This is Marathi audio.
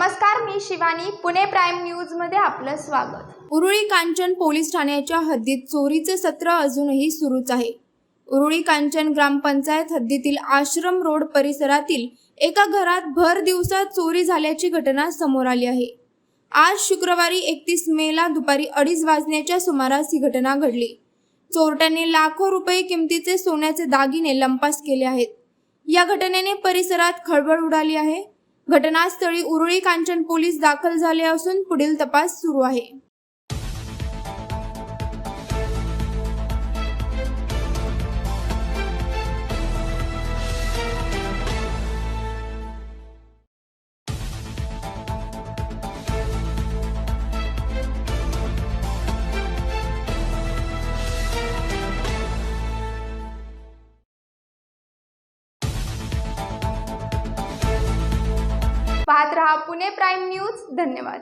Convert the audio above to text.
नमस्कार, मी शिवानी. पुणे प्राईम न्यूज मध्ये आपलं स्वागत. उरुळी कांचन पोलीस ठाण्याच्या हद्दीत चोरीचे सत्र अजूनही सुरूच आहे. उरुळी कांचन ग्रामपंचायत हद्दीतील आश्रम रोड परिसरातील एका घरात भर दिवसा चोरी झाल्याची घटना समोर आली आहे. आज शुक्रवारी 31 मेला दुपारी 2:30 वाजण्याच्या सुमारास ही घटना घडली. चोरट्यांनी लाखो रुपये किमतीचे सोन्याचे दागिने लंपास केले आहेत. या घटनेने परिसरात खळबळ उडाली आहे. घटनास्थळी उरुळी कांचन पोलीस दाखल झाले असून पुढील तपास सुरू आहे. पाहत रहा पुणे प्राईम न्यूज. धन्यवाद.